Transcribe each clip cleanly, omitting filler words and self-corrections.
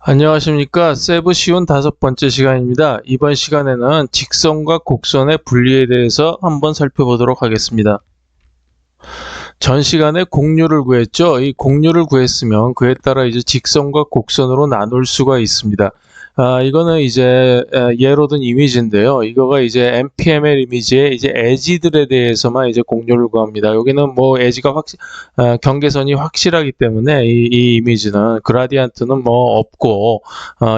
안녕하십니까. 세부 쉬운 5번째 시간입니다. 이번 시간에는 직선과 곡선의 분리에 대해서 한번 살펴보도록 하겠습니다. 전 시간에 곡률을 구했죠. 이 곡률을 구했으면 그에 따라 이제 직선과 곡선으로 나눌 수가 있습니다. 이거는 이제 예로 든 이미지인데요. 이거가 이제 npml 이미지의 이제 엣지들에 대해서만 이제 곡률을 구합니다. 여기는 뭐 엣지가 경계선이 확실하기 때문에 이 이미지는 그라디언트는 뭐 없고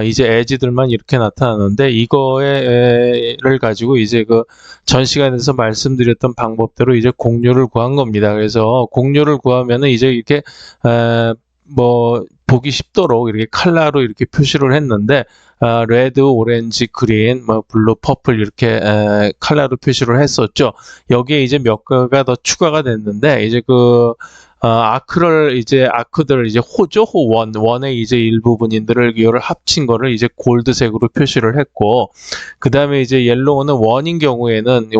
이제 엣지들만 이렇게 나타나는데 이거를 가지고 이제 그 전 시간에서 말씀드렸던 방법대로 이제 곡률을 구한 겁니다. 그래서 곡률을 구하면은 이제 이렇게 뭐 보기 쉽도록 이렇게 컬러로 이렇게 표시를 했는데 레드, 오렌지, 그린, 뭐 블루, 퍼플 이렇게 컬러로 표시를 했었죠. 여기에 이제 몇 가지가 더 추가가 됐는데 이제 그 아크들을 이제 호죠, 원의 이제 일부분인들을 이거를 합친 거를 이제 골드색으로 표시를 했고, 그 다음에 이제 옐로우는 원인 경우에는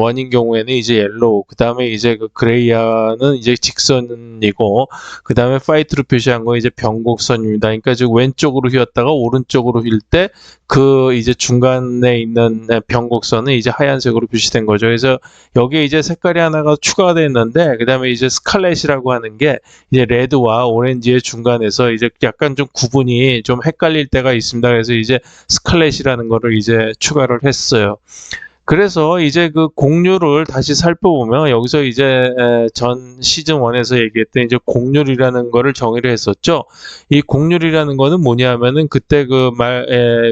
이제 옐로우, 그 다음에 이제 그 그레이아는 이제 직선이고, 그 다음에 파이트로 표시한 거 이제 변곡선입니다. 그러니까 즉 왼쪽으로 휘었다가 오른쪽으로 휠 때 그 이제 중간에 있는 변곡선은 이제 하얀색으로 표시된 거죠. 그래서 여기에 이제 색깔이 하나가 추가가 됐는데, 그 다음에 이제 스칼렛이라고 하는 게 이제 레드와 오렌지의 중간에서 이제 약간 좀 구분이 좀 헷갈릴 때가 있습니다. 그래서 이제 스칼렛이라는 거를 이제 추가를 했어요. 그래서 이제 그 곡률을 다시 살펴보면 여기서 이제 전 시즌 1에서 얘기했던 이제 곡률이라는 거를 정의를 했었죠. 이 곡률이라는 거는 뭐냐면은 그때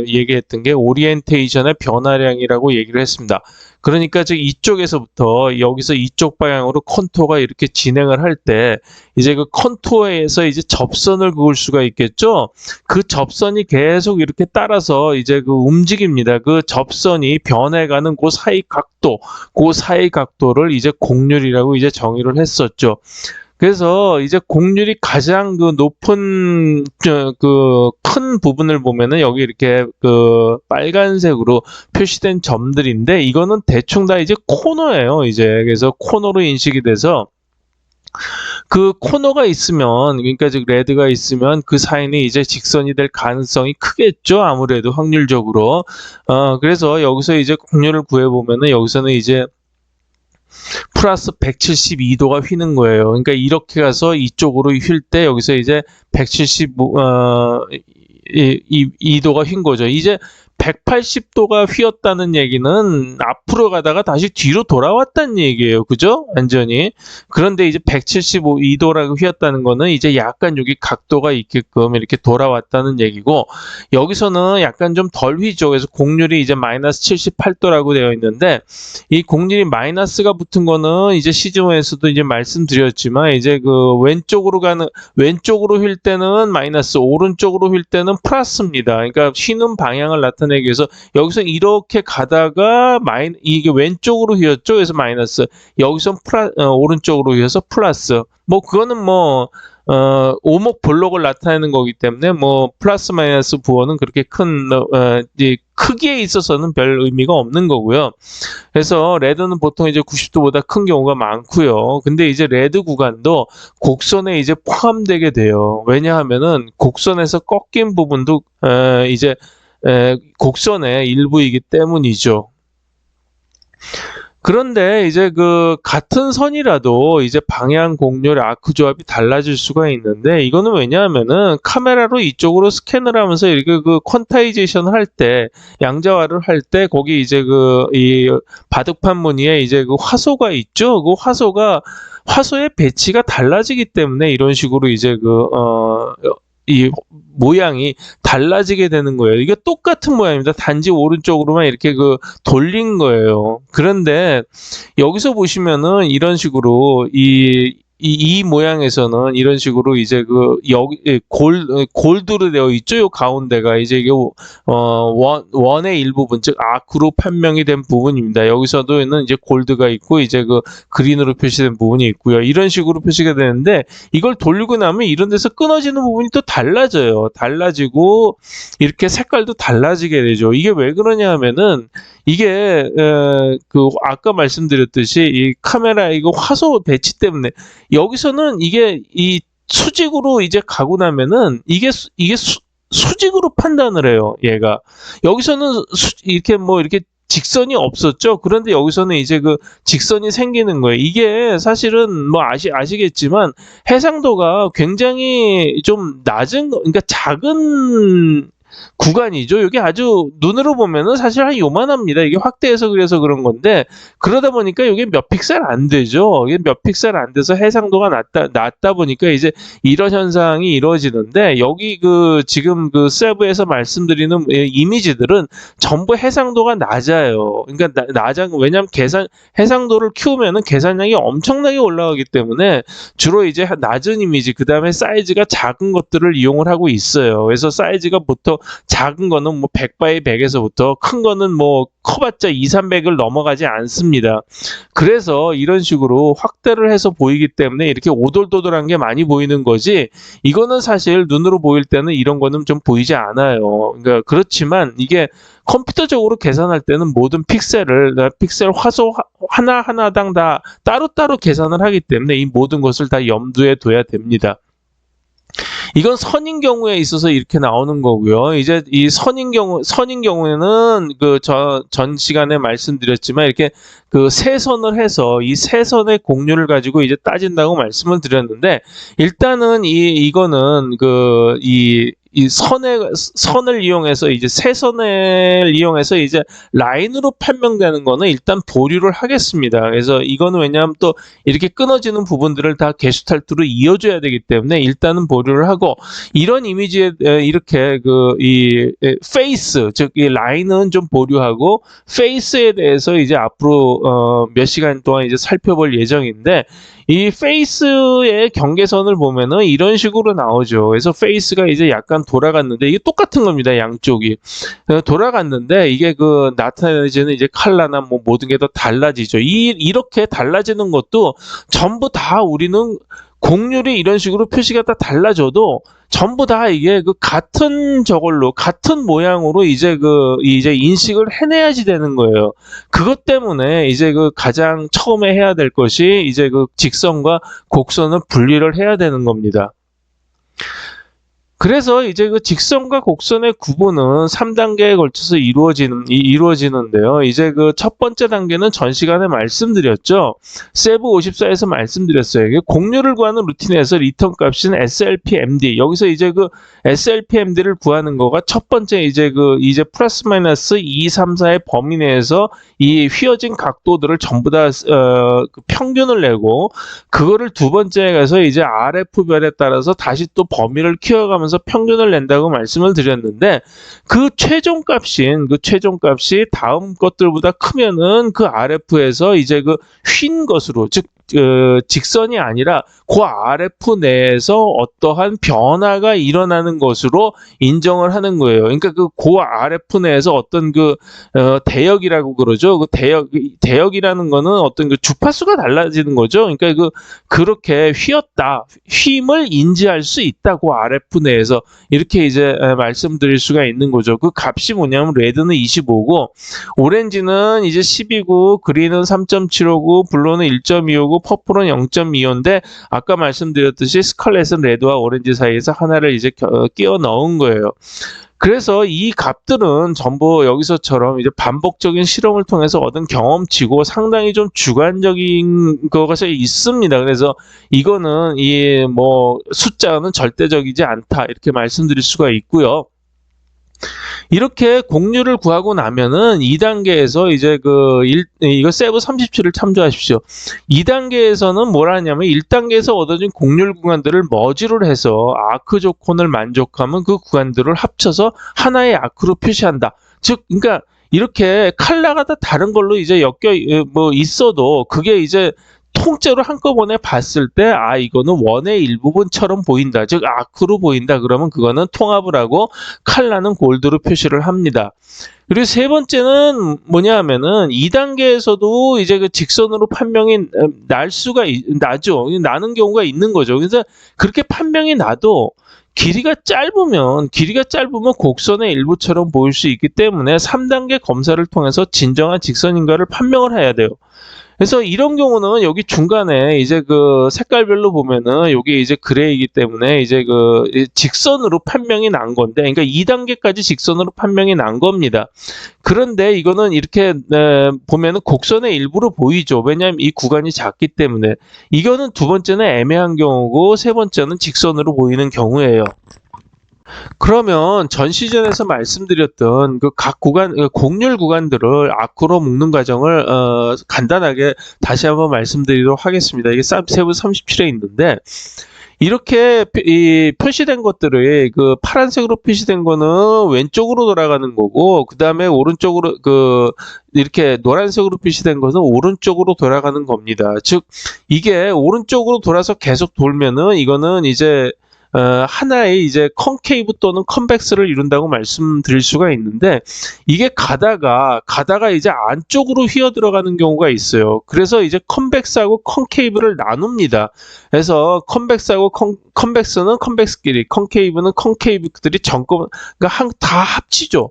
얘기했던 게 오리엔테이션의 변화량이라고 얘기를 했습니다. 그러니까 즉 이쪽에서부터 여기서 이쪽 방향으로 컨투어가 이렇게 진행을 할 때 이제 그 컨투어에서 이제 접선을 그을 수가 있겠죠. 그 접선이 계속 이렇게 따라서 이제 그 움직입니다. 그 접선이 변해가는 그 사이 각도를 이제 곡률이라고 이제 정의를 했었죠. 그래서 이제 곡률이 가장 그 높은 그 큰 부분을 보면은 여기 이렇게 그 빨간색으로 표시된 점들인데 이거는 대충 다 이제 코너예요. 이제 그래서 코너로 인식이 돼서 그 코너가 있으면, 그러니까 즉 레드가 있으면 그 사이는 이제 직선이 될 가능성이 크겠죠. 아무래도 확률적으로. 그래서 여기서 이제 곡률을 구해보면은 여기서는 이제 플러스 172도가 휘는 거예요. 그러니까 이렇게 가서 이쪽으로 휠 때 여기서 이제 172도가 휜 거죠. 이제 180도가 휘었다는 얘기는 앞으로 가다가 다시 뒤로 돌아왔다는 얘기예요. 그죠? 완전히. 그런데 이제 172도라고 휘었다는 거는 이제 약간 여기 각도가 있게끔 이렇게 돌아왔다는 얘기고, 여기서는 약간 좀 덜 휘죠. 그래서 곡률이 이제 마이너스 78도라고 되어 있는데, 이 곡률이 마이너스가 붙은 거는 이제 시즌1에서도 이제 말씀드렸지만, 이제 그 왼쪽으로 휠 때는 마이너스, 오른쪽으로 휠 때는 플러스입니다. 그러니까 휘는 방향을 나타내기 위해서 여기서 이렇게 가다가 이게 왼쪽으로 휘었죠. 그래서 마이너스. 여기서 오른쪽으로 휘어서 플러스. 뭐 그거는 뭐 오목 볼록을 나타내는 거기 때문에 뭐 플러스 마이너스 부호는 그렇게 크기에 있어서는 별 의미가 없는 거고요. 그래서 레드는 보통 이제 90도보다 큰 경우가 많고요. 근데 이제 레드 구간도 곡선에 이제 포함되게 돼요. 왜냐하면은 곡선에서 꺾인 부분도 이제 곡선의 일부이기 때문이죠. 그런데 이제 그 같은 선이라도 이제 방향, 곡률, 아크 조합이 달라질 수가 있는데, 이거는 왜냐하면은 카메라로 이쪽으로 스캔을 하면서 이렇게 그 퀀타이제이션 할 때, 양자화를 할 때 거기 이제 이 바둑판 무늬에 이제 그 화소가 있죠. 그 화소의 배치가 달라지기 때문에 이런 식으로 이제 이 모양이 달라지게 되는 거예요. 이게 똑같은 모양입니다. 단지 오른쪽으로만 이렇게 돌린 거예요. 그런데 여기서 보시면은 이런 식으로 이 모양에서는 이런 식으로 이제 골드로 되어 있죠. 요 가운데가 이제 이게 원의 일부분, 즉 아크로 판명이 된 부분입니다. 여기서도는 이제 골드가 있고 이제 그린으로 표시된 부분이 있고요. 이런 식으로 표시가 되는데, 이걸 돌리고 나면 이런 데서 끊어지는 부분이 또 달라져요. 달라지고 이렇게 색깔도 달라지게 되죠. 이게 왜 그러냐 하면은 이게 아까 말씀드렸듯이 이 카메라 이거 화소 배치 때문에 여기서는 이게 이 수직으로 이제 가고 나면은 이게 수직으로 판단을 해요, 얘가. 여기서는 이렇게 뭐 이렇게 직선이 없었죠. 그런데 여기서는 이제 그 직선이 생기는 거예요. 이게 사실은 뭐 아시겠지만 해상도가 굉장히 좀 낮은 그러니까 작은 구간이죠. 이게 아주 눈으로 보면은 사실 한 요만합니다. 이게 확대해서 그래서 그런 건데 그러다 보니까 이게 몇 픽셀 안 되죠. 이게 몇 픽셀 안 돼서 해상도가 낮다 보니까 이제 이런 현상이 이루어지는데 여기 그 지금 그 세부에서 말씀드리는 이미지들은 전부 해상도가 낮아요. 그러니까 왜냐하면 해상도를 키우면은 계산량이 엄청나게 올라가기 때문에 주로 이제 낮은 이미지 그다음에 사이즈가 작은 것들을 이용을 하고 있어요. 그래서 사이즈가 보통 작은 거는 뭐 100x100에서부터 큰 거는 뭐 커봤자 200~300을 넘어가지 않습니다. 그래서 이런 식으로 확대를 해서 보이기 때문에 이렇게 오돌도돌한 게 많이 보이는 거지 이거는 사실 눈으로 보일 때는 이런 거는 좀 보이지 않아요. 그러니까 그렇지만 이게 컴퓨터적으로 계산할 때는 모든 픽셀 화소 하나하나당 다 따로따로 계산을 하기 때문에 이 모든 것을 다 염두에 둬야 됩니다. 이건 선인 경우에 있어서 이렇게 나오는 거고요. 이제 이 선인 경우에는 그 전 시간에 말씀드렸지만 이렇게 그 세선을 해서 이 세선의 공률을 가지고 이제 따진다고 말씀을 드렸는데 일단은 이거는 이 선을 이용해서 이제 세선을 이용해서 이제 라인으로 판명되는 거는 일단 보류를 하겠습니다. 그래서 이거는 왜냐하면 또 이렇게 끊어지는 부분들을 다 게슈탈트로 이어줘야 되기 때문에 일단은 보류를 하고 이런 이미지에 이렇게 이 페이스 즉 이 라인은 좀 보류하고 페이스에 대해서 이제 앞으로 몇 시간 동안 이제 살펴볼 예정인데 이 페이스의 경계선을 보면은 이런 식으로 나오죠. 그래서 페이스가 이제 약간 돌아갔는데 이게 똑같은 겁니다. 양쪽이 돌아갔는데 이게 그 나타내지는 이제 컬러나 뭐 모든 게 더 달라지죠. 이렇게 달라지는 것도 전부 다 우리는 공률이 이런 식으로 표시가 다 달라져도 전부 다 이게 그 같은 저걸로 같은 모양으로 이제 인식을 해내야지 되는 거예요. 그것 때문에 이제 그 가장 처음에 해야 될 것이 이제 그 직선과 곡선을 분리를 해야 되는 겁니다. 그래서 이제 그 직선과 곡선의 구분은 3단계에 걸쳐서 이루어지는데요. 이제 그 첫 번째 단계는 전 시간에 말씀드렸죠. 세부 54에서 말씀드렸어요. 이게 공률을 구하는 루틴에서 리턴 값인 SLPMD. 여기서 이제 그 SLPMD를 구하는 거가 첫 번째 이제 플러스 마이너스 2, 3, 4의 범위 내에서 이 휘어진 각도들을 전부 다 그 평균을 내고 그거를 두 번째에 가서 이제 RF별에 따라서 다시 또 범위를 키워가면서 평균을 낸다고 말씀을 드렸는데 그 최종값이 다음 것들보다 크면은 그 RF에서 이제 그 휜 것으로 즉 직선이 아니라 그 RF 내에서 어떠한 변화가 일어나는 것으로 인정을 하는 거예요. 그러니까 그 RF 내에서 어떤 대역이라고 그러죠. 그 대역이라는 거는 어떤 그 주파수가 달라지는 거죠. 그러니까 그렇게 휜을 인지할 수 있다고 RF 내에서 이렇게 이제 말씀드릴 수가 있는 거죠. 그 값이 뭐냐면 레드는 25고 오렌지는 이제 10이고 그린은 3.75고 블루는 1.25고 퍼플은 0.25인데 아까 말씀드렸듯이 스칼렛은 레드와 오렌지 사이에서 하나를 이제 끼워 넣은 거예요. 그래서 이 값들은 전부 여기서처럼 이제 반복적인 실험을 통해서 얻은 경험치고 상당히 좀 주관적인 것이 있습니다. 그래서 이거는 숫자는 절대적이지 않다 이렇게 말씀드릴 수가 있고요. 이렇게 공률을 구하고 나면은 2단계에서 이제 이거 세부 37을 참조하십시오. 2단계에서는 뭘 하냐면 1단계에서 얻어진 공률 구간들을 머지를 해서 아크 조건을 만족하면 그 구간들을 합쳐서 하나의 아크로 표시한다. 즉, 그러니까 이렇게 컬러가 다 다른 걸로 이제 있어도 그게 이제 통째로 한꺼번에 봤을 때 이거는 원의 일부분처럼 보인다. 즉 아크로 보인다. 그러면 그거는 통합을 하고 컬러는 골드로 표시를 합니다. 그리고 세 번째는 뭐냐 하면은 2단계에서도 이제 그 직선으로 판명이 나죠. 나는 경우가 있는 거죠. 그래서 그렇게 판명이 나도 길이가 짧으면 곡선의 일부처럼 보일 수 있기 때문에 3단계 검사를 통해서 진정한 직선인가를 판명을 해야 돼요. 그래서 이런 경우는 여기 중간에 이제 그 색깔별로 보면은 여기 이제 그레이이기 때문에 이제 그 직선으로 판명이 난 건데, 그러니까 2단계까지 직선으로 판명이 난 겁니다. 그런데 이거는 이렇게 보면은 곡선의 일부로 보이죠. 왜냐하면 이 구간이 작기 때문에. 이거는 두 번째는 애매한 경우고, 세 번째는 직선으로 보이는 경우예요. 그러면 전 시즌에서 말씀드렸던 그 각 구간, 곡률 구간들을 아크로 묶는 과정을 간단하게 다시 한번 말씀드리도록 하겠습니다. 이게 세부 37에 있는데, 이렇게 표시된 것들이 그 파란색으로 표시된 거는 왼쪽으로 돌아가는 거고, 그 다음에 오른쪽으로 이렇게 노란색으로 표시된 것은 오른쪽으로 돌아가는 겁니다. 즉 이게 오른쪽으로 돌아서 계속 돌면은 이거는 이제 하나의 이제 컨케이브 또는 컨벡스를 이룬다고 말씀드릴 수가 있는데, 이게 가다가 이제 안쪽으로 휘어 들어가는 경우가 있어요. 그래서 이제 컨벡스하고 컨케이브를 나눕니다. 그래서 컨벡스하고 컨벡스는 컨벡스끼리, 컨케이브는 컨케이브끼리 그러니까 다 합치죠.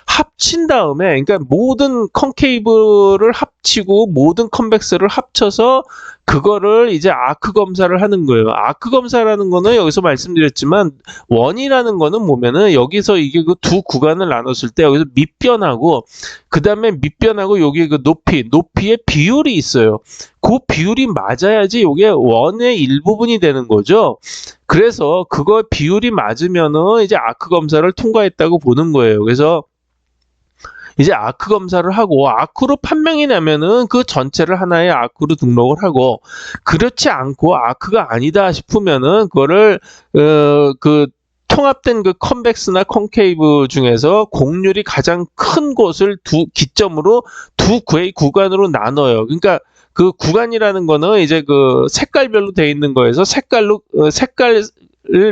합친 다음에, 그러니까 모든 컨케이브를 합치고 모든 컨벡스를 합쳐서 그거를 이제 아크 검사를 하는 거예요. 아크 검사라는 거는 여기서 말씀드렸지만, 원이라는 거는 뭐면은 여기서 이게 그 두 구간을 나눴을 때 여기서 밑변하고 그 다음에 밑변하고 여기 그 높이의 비율이 있어요. 그 비율이 맞아야지 이게 원의 일부분이 되는 거죠. 그래서 그거 비율이 맞으면은 이제 아크 검사를 통과했다고 보는 거예요. 그래서 이제 아크 검사를 하고 아크로 판명이 나면은 그 전체를 하나의 아크로 등록을 하고, 그렇지 않고 아크가 아니다 싶으면은 그거를 그 통합된 그 컨벡스나 컨케이브 중에서 곡률이 가장 큰 곳을 기점으로 두 구간으로 나눠요. 그러니까 그 구간이라는 거는 이제 그 색깔별로 돼 있는 거에서 색깔을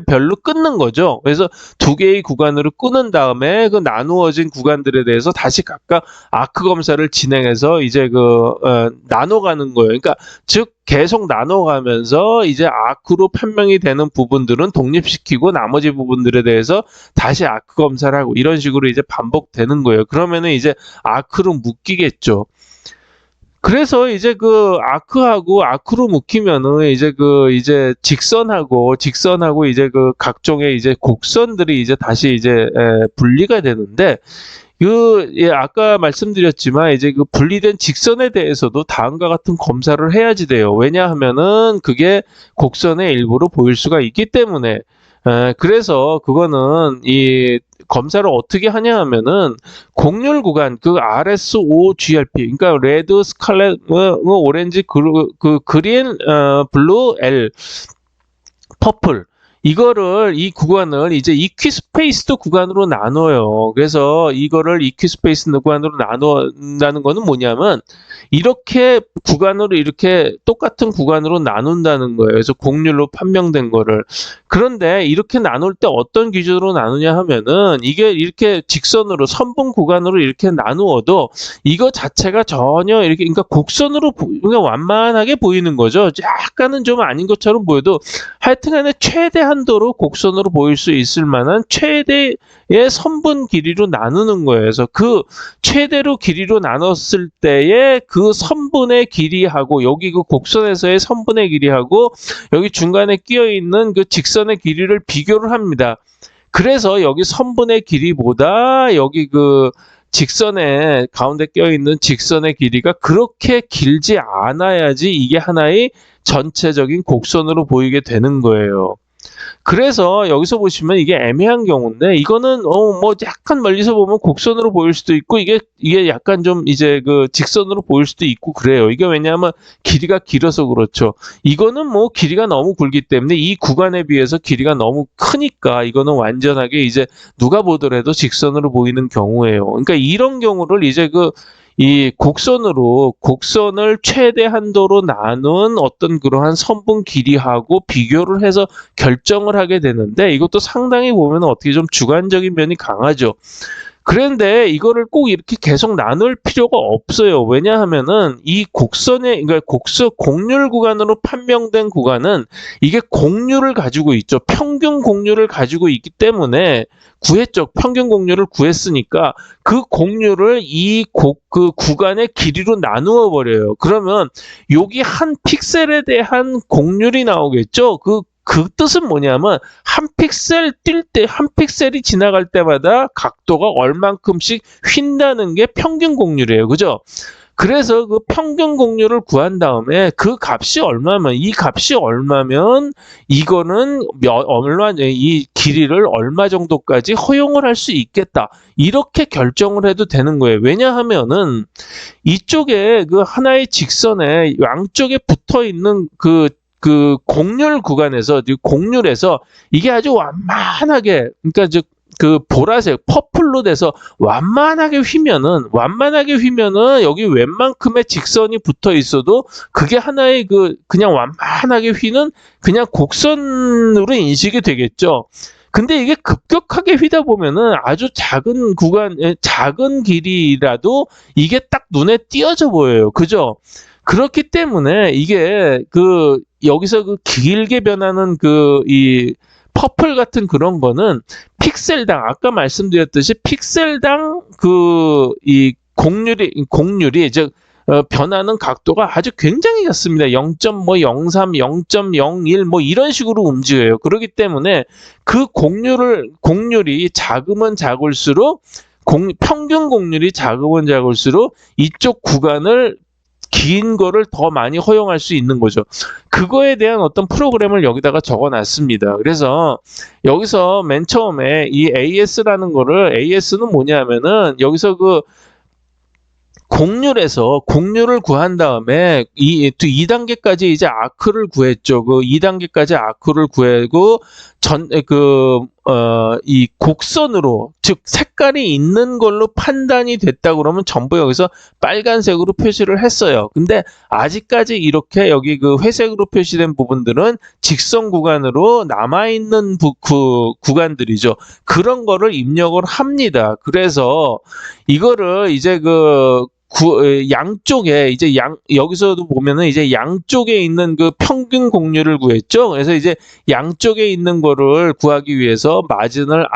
별로 끊는 거죠. 그래서 두 개의 구간으로 끊은 다음에 그 나누어진 구간들에 대해서 다시 각각 아크 검사를 진행해서 이제 나눠가는 거예요. 그러니까 즉 계속 나눠가면서 이제 아크로 판명이 되는 부분들은 독립시키고 나머지 부분들에 대해서 다시 아크 검사를 하고, 이런 식으로 이제 반복되는 거예요. 그러면은 이제 아크로 묶이겠죠. 그래서 이제 그 아크로 묶이면은 이제 직선하고 이제 그 각종의 이제 곡선들이 이제 다시 이제 분리가 되는데, 아까 말씀드렸지만 이제 그 분리된 직선에 대해서도 다음과 같은 검사를 해야지 돼요. 왜냐하면은 그게 곡선의 일부로 보일 수가 있기 때문에. 그래서 그거는 이 검사를 어떻게 하냐 하면은 곡률 구간, 그 RSOGRP, 그러니까 레드, 스칼렛, 오렌지, 그린, 블루, L, 퍼플, 이 구간을 이제 이퀴스페이스드 구간으로 나눠요. 그래서 이거를 이퀴스페이스드 구간으로 나눈다는 거는 뭐냐면, 이렇게 똑같은 구간으로 나눈다는 거예요. 그래서 곡률로 판명된 거를. 그런데 이렇게 나눌 때 어떤 기준으로 나누냐 하면은, 이게 이렇게 직선으로 선분 구간으로 이렇게 나누어도 이거 자체가 전혀 이렇게, 그러니까 곡선으로 그러니까 완만하게 보이는 거죠. 약간은 좀 아닌 것처럼 보여도 하여튼간에 최대 한도로 곡선으로 보일 수 있을 만한 최대의 선분 길이로 나누는 거예요. 그래서 그 최대로 길이로 나눴을 때의 그 선분의 길이하고, 여기 그 곡선에서의 선분의 길이하고 여기 중간에 끼어 있는 그 직선의 길이를 비교를 합니다. 그래서 여기 선분의 길이보다 여기 그 직선에 가운데 껴 있는 직선의 길이가 그렇게 길지 않아야지 이게 하나의 전체적인 곡선으로 보이게 되는 거예요. 그래서 여기서 보시면 이게 애매한 경우인데, 이거는 뭐 약간 멀리서 보면 곡선으로 보일 수도 있고, 이게 약간 좀 이제 그 직선으로 보일 수도 있고 그래요. 이게 왜냐하면 길이가 길어서 그렇죠. 이거는 뭐 길이가 너무 굵기 때문에 이 구간에 비해서 길이가 너무 크니까 이거는 완전하게 이제 누가 보더라도 직선으로 보이는 경우예요. 그러니까 이런 경우를 이제 이 곡선을 최대 한도로 나눈 어떤 그러한 선분 길이하고 비교를 해서 결정을 하게 되는데, 이것도 상당히 보면 어떻게 좀 주관적인 면이 강하죠. 그런데 이거를 꼭 이렇게 계속 나눌 필요가 없어요. 왜냐하면은 이 곡선의 그러니까 곡률 구간으로 판명된 구간은 이게 곡률을 가지고 있죠. 평균 곡률을 가지고 있기 때문에 구했죠. 평균 곡률을 구했으니까 그 곡률을 그 구간의 길이로 나누어 버려요. 그러면 여기 한 픽셀에 대한 곡률이 나오겠죠. 그 뜻은 뭐냐면 한 픽셀 뛸 때, 한 픽셀이 지나갈 때마다 각도가 얼만큼씩 휜다는 게 평균 곡률이에요. 그죠? 그래서 그 평균 곡률을 구한 다음에 그 값이 얼마면, 이 값이 얼마면 이거는 이 길이를 얼마 정도까지 허용을 할 수 있겠다. 이렇게 결정을 해도 되는 거예요. 왜냐하면은 이쪽에 그 하나의 직선에 양쪽에 붙어 있는 그 곡률 구간에서, 곡률에서 이게 아주 완만하게, 그러니까 그 보라색, 퍼플로 돼서 완만하게 휘면은 여기 웬만큼의 직선이 붙어 있어도 그게 하나의 그냥 완만하게 휘는 그냥 곡선으로 인식이 되겠죠. 근데 이게 급격하게 휘다 보면은 아주 작은 작은 길이라도 이게 딱 눈에 띄어져 보여요. 그죠? 그렇기 때문에 이게 여기서 길게 변하는 이 퍼플 같은 그런 거는 픽셀당, 아까 말씀드렸듯이 픽셀당 이 곡률이 변하는 각도가 아주 굉장히 작습니다. 0.03, 0.01 뭐 이런 식으로 움직여요. 그렇기 때문에 그 곡률이 작으면 작을수록 평균 곡률이 작으면 작을수록 이쪽 구간을 긴 거를 더 많이 허용할 수 있는 거죠. 그거에 대한 어떤 프로그램을 여기다가 적어놨습니다. 그래서 여기서 맨 처음에 이 AS라는 거를, AS는 뭐냐면은 여기서 곡률을 구한 다음에 2단계까지 이제 아크를 구했죠. 2단계까지 아크를 구하고 이 곡선으로, 즉 색깔이 있는 걸로 판단이 됐다 그러면 전부 여기서 빨간색으로 표시를 했어요. 근데 아직까지 이렇게 여기 회색으로 표시된 부분들은 직선 구간으로 남아있는 구간들이죠. 그런 거를 입력을 합니다. 그래서 이거를 이제 양쪽에 여기서도 보면은 이제 양쪽에 있는 평균 곡률을 구했죠. 그래서 이제 양쪽에 있는 거를 구하기 위해서 마진을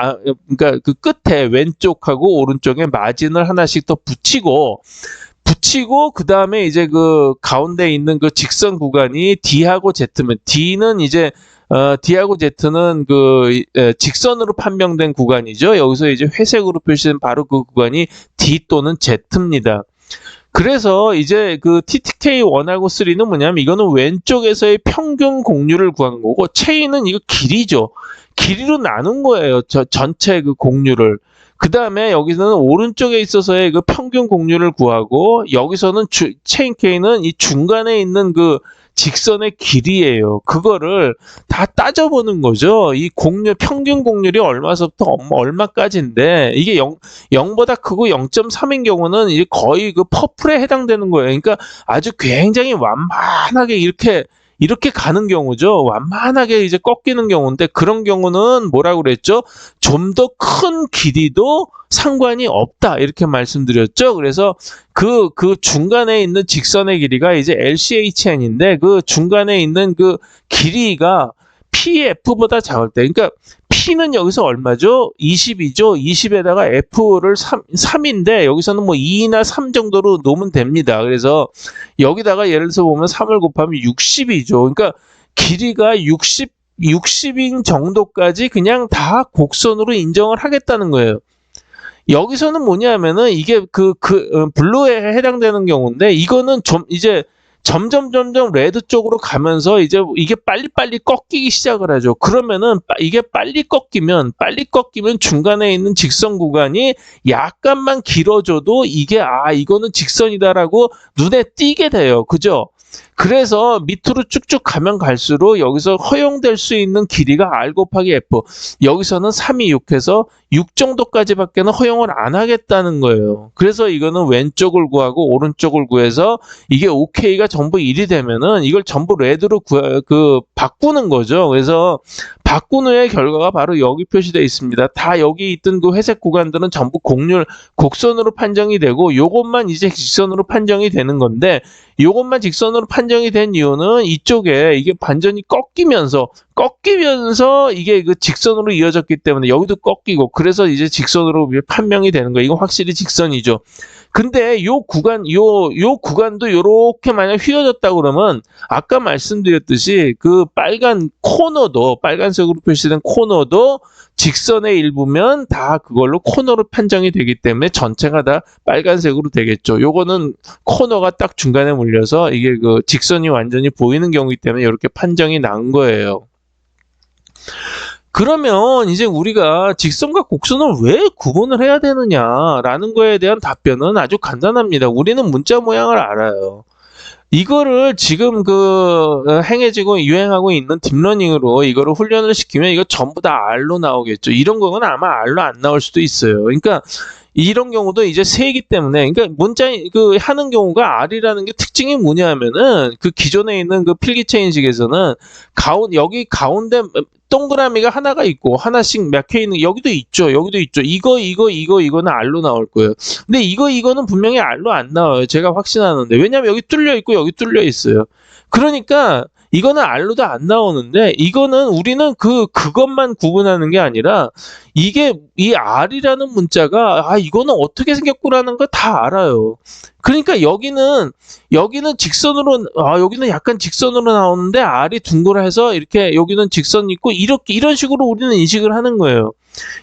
그러니까 끝에 왼쪽하고 오른쪽에 마진을 하나씩 더 붙이고 그 다음에 이제 가운데 있는 직선 구간이 D하고 Z면, D는 이제 D하고 Z는 직선으로 판명된 구간이죠. 여기서 이제 회색으로 표시된 바로 그 구간이 D 또는 Z입니다. 그래서 이제 TTK1하고 3는 뭐냐면 이거는 왼쪽에서의 평균 곡률을 구한 거고, 체인은 이거 길이죠. 길이로 나눈 거예요. 전체 곡률을. 그 다음에 여기서는 오른쪽에 있어서의 평균 곡률을 구하고, 여기서는 체인 K는 이 중간에 있는 직선의 길이에요. 그거를 다 따져보는 거죠. 이 평균 곡률이 얼마서부터 얼마까지인데, 이게 0보다 크고 0.3인 경우는 이제 거의 퍼플에 해당되는 거예요. 그러니까 아주 굉장히 완만하게 이렇게 가는 경우죠. 완만하게 이제 꺾이는 경우인데, 그런 경우는 뭐라고 그랬죠? 좀 더 큰 길이도 상관이 없다, 이렇게 말씀드렸죠. 그래서 그 중간에 있는 직선의 길이가 이제 LCHN인데, 그 중간에 있는 길이가 PF보다 작을 때, 그러니까 P는 여기서 얼마죠? 20이죠. 20에다가 F를 3인데 여기서는 뭐 2나 3 정도로 놓으면 됩니다. 그래서 여기다가 예를 들어서 보면 3을 곱하면 60이죠. 그러니까 길이가 60인 정도까지 그냥 다 곡선으로 인정을 하겠다는 거예요. 여기서는 뭐냐면은 이게 블루에 해당되는 경우인데, 이거는 이제 점점 레드 쪽으로 가면서 이제 이게 빨리 꺾이기 시작을 하죠. 그러면은 이게 빨리 꺾이면 중간에 있는 직선 구간이 약간만 길어져도 이게 이거는 직선이다라고 눈에 띄게 돼요. 그죠? 그래서 밑으로 쭉쭉 가면 갈수록 여기서 허용될 수 있는 길이가 R 곱하기 F, 여기서는 3이 6해서 6 정도까지밖에는 허용을 안 하겠다는 거예요. 그래서 이거는 왼쪽을 구하고 오른쪽을 구해서 이게 OK가 전부 1이 되면은 이걸 전부 레드로 바꾸는 거죠. 그래서 바꾼 후의 결과가 바로 여기 표시되어 있습니다. 다 여기 있던 그 회색 구간들은 전부 곡선으로 판정이 되고 요것만 이제 직선으로 판정이 되는 건데, 요것만 직선으로 판정이 된 이유는 이쪽에 이게 반전이 꺾이면서 이게 그 직선으로 이어졌기 때문에 여기도 꺾이고, 그래서 이제 직선으로 판명이 되는 거예요. 이거 확실히 직선이죠. 근데 요 구간도 요렇게 만약 휘어졌다 그러면 아까 말씀드렸듯이 그 빨간색으로 표시된 코너도 직선의 일부면 다 그걸로 코너로 판정이 되기 때문에 전체가 다 빨간색으로 되겠죠. 요거는 코너가 딱 중간에 물려서 이게 그 직선이 완전히 보이는 경우이기 때문에 이렇게 판정이 난 거예요. 그러면 이제 우리가 직선과 곡선을 왜 구분을 해야 되느냐라는 거에 대한 답변은 아주 간단합니다. 우리는 문자 모양을 알아요. 이거를 지금 행해지고 유행하고 있는 딥러닝으로 이거를 훈련을 시키면 이거 전부 다 R로 나오겠죠. 이런 거는 아마 R로 안 나올 수도 있어요. 그러니까 이런 경우도 이제 세이기 때문에, 그러니까 문자 하는 경우가 R이라는 게 특징이 뭐냐면은 그 기존에 있는 그 필기체 인식에서는 여기 가운데 동그라미가 하나가 있고 하나씩 막혀 있는, 여기도 있죠. 이거는 R로 나올 거예요. 근데 이거는 분명히 R로 안 나와요. 제가 확신하는데. 왜냐면 여기 뚫려 있고 여기 뚫려 있어요. 그러니까 이거는 R로도 안 나오는데, 이거는 우리는 그것만 구분하는 게 아니라 이게 이 R이라는 문자가 이거는 어떻게 생겼구라는 거 다 알아요. 그러니까 여기는 직선으로, 여기는 약간 직선으로 나오는데 R이 둥그러해서 이렇게 여기는 직선이 있고, 이런 식으로 우리는 인식을 하는 거예요.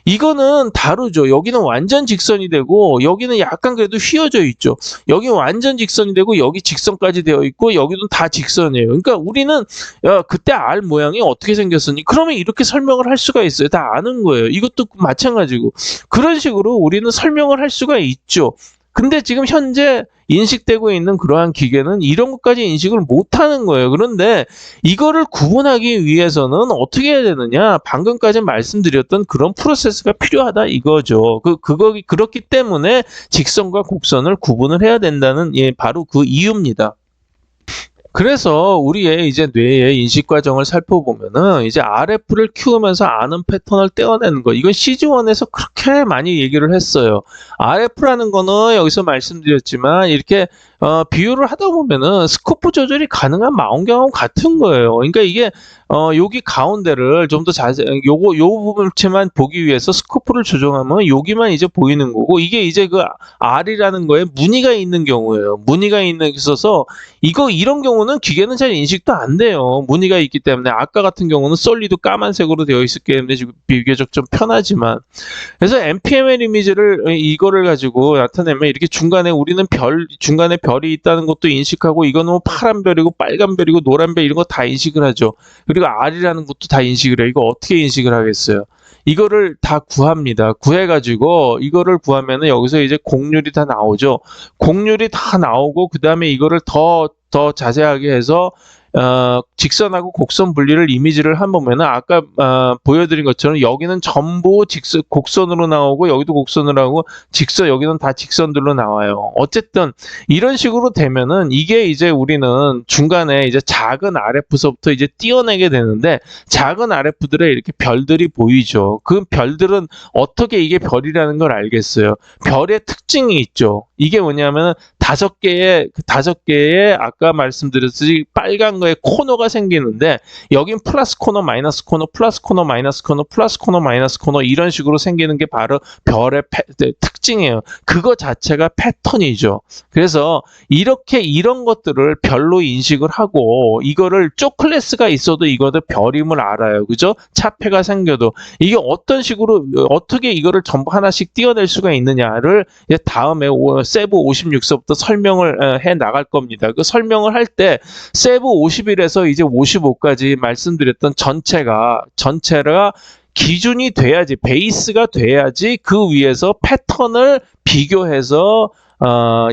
이거는 다르죠. 여기는 완전 직선이 되고 여기는 약간 그래도 휘어져 있죠. 여기 완전 직선이 되고 여기 직선까지 되어 있고 여기는 다 직선이에요. 그러니까 우리는 그때 R 모양이 어떻게 생겼으니 그러면 이렇게 설명을 할 수가 있어요. 다 아는 거예요. 이것도 마찬가지고 그런 식으로 우리는 설명을 할 수가 있죠. 근데 지금 현재 인식되고 있는 그러한 기계는 이런 것까지 인식을 못하는 거예요. 그런데 이거를 구분하기 위해서는 어떻게 해야 되느냐? 방금까지 말씀드렸던 그런 프로세스가 필요하다 이거죠. 그렇기 때문에 직선과 곡선을 구분을 해야 된다는 바로 그 이유입니다. 그래서 우리의 이제 뇌의 인식 과정을 살펴보면은 이제 RF를 키우면서 아는 패턴을 떼어내는 거, 이건 시즌1에서 그렇게 많이 얘기를 했어요. RF라는 거는 여기서 말씀드렸지만 이렇게 비유를 하다 보면은 스코프 조절이 가능한 망원경하고 같은 거예요. 그러니까 이게 여기 가운데를 좀 더 자세히 요 부분만 보기 위해서 스코프를 조정하면 여기만 이제 보이는 거고, 이게 이제 그 R이라는 거에 무늬가 있는 경우예요. 무늬가 있어서 이런 경우는 기계는 잘 인식도 안 돼요. 무늬가 있기 때문에. 아까 같은 경우는 솔리드 까만색으로 되어 있었기 때문에 지금 비교적 좀 편하지만, 그래서 NPML 이미지를 이거를 가지고 나타내면 이렇게 우리는 중간에 별이 있다는 것도 인식하고, 이거는 뭐 파란 별이고 빨간 별이고 노란 별 이런 거 다 인식을 하죠. 그리고 R이라는 것도 다 인식을 해요. 이거 어떻게 인식을 하겠어요? 이거를 다 구합니다. 구해가지고 이거를 구하면은 여기서 이제 곡률이 다 나오죠. 곡률이 다 나오고 그 다음에 이거를 더 자세하게 해서 직선하고 곡선 분리를 이미지를 해보면은 아까 보여드린 것처럼 여기는 전부 곡선으로 나오고 여기도 곡선으로 나오고 여기는 다 직선들로 나와요. 어쨌든 이런 식으로 되면은 이게 이제 우리는 중간에 이제 작은 RF서부터 이제 띄어내게 되는데, 작은 RF들에 이렇게 별들이 보이죠. 그 별들은 어떻게 이게 별이라는 걸 알겠어요? 별의 특징이 있죠. 이게 뭐냐면은 5개의 아까 말씀드렸듯이 빨간 거에 코너가 생기는데, 여긴 플러스 코너, 마이너스 코너, 플러스 코너, 마이너스 코너, 플러스 코너, 마이너스 코너 이런 식으로 생기는 게 바로 별의 특징이에요. 그거 자체가 패턴이죠. 그래서 이런 것들을 별로 인식을 하고, 이거를 클래스가 있어도 이거도 별임을 알아요. 그죠? 차폐가 생겨도 이게 어떻게 이거를 전부 하나씩 띄어낼 수가 있느냐를 다음에 세부 56서부터 설명을 해 나갈 겁니다. 그 설명을 할 때 세부 51에서 이제 55까지 말씀드렸던 전체가 기준이 돼야지, 베이스가 돼야지 그 위에서 패턴을 비교해서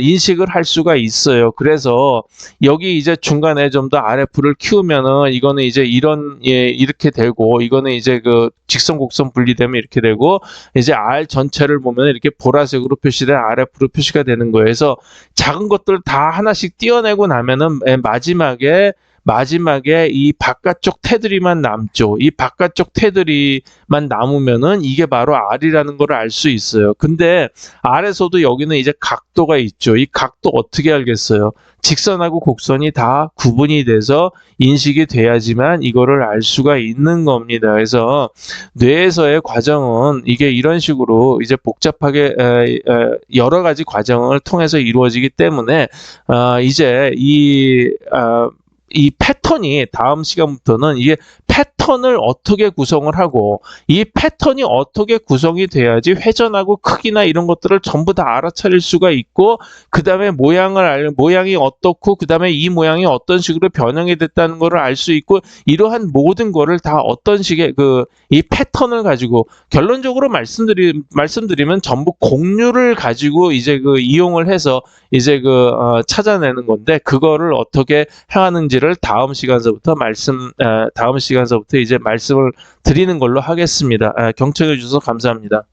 인식을 할 수가 있어요. 그래서 여기 이제 중간에 좀 더 RF를 키우면은 이거는 이제 이렇게 되고, 이거는 이제 그 직선 곡선 분리되면 이렇게 되고, 이제 R 전체를 보면 이렇게 보라색으로 표시된 RF로 표시가 되는 거예요. 그래서 작은 것들 다 하나씩 띄어내고 나면은 마지막에 마지막에 이 바깥쪽 테두리만 남죠. 이 바깥쪽 테두리만 남으면은 이게 바로 R이라는 걸 알 수 있어요. 근데 R에서도 여기는 이제 각도가 있죠. 이 각도 어떻게 알겠어요? 직선하고 곡선이 다 구분이 돼서 인식이 돼야지만 이거를 알 수가 있는 겁니다. 그래서 뇌에서의 과정은 이게 이런 식으로 이제 복잡하게 여러 가지 과정을 통해서 이루어지기 때문에 이제 이 패턴이 다음 시간부터는 이게 패턴을 어떻게 구성을 하고 이 패턴이 어떻게 구성이 돼야지 회전하고 크기나 이런 것들을 전부 다 알아차릴 수가 있고 그 다음에 모양이 어떻고 그 다음에 이 모양이 어떤 식으로 변형이 됐다는 거를 알 수 있고 이러한 모든 거를 다 어떤 식의 이 패턴을 가지고 결론적으로 말씀드리면 전부 공률을 가지고 이제 이용을 해서 이제 찾아내는 건데 그거를 어떻게 행하는지를 다음 시간서부터 이제 말씀을 드리는 걸로 하겠습니다. 경청해 주셔서 감사합니다.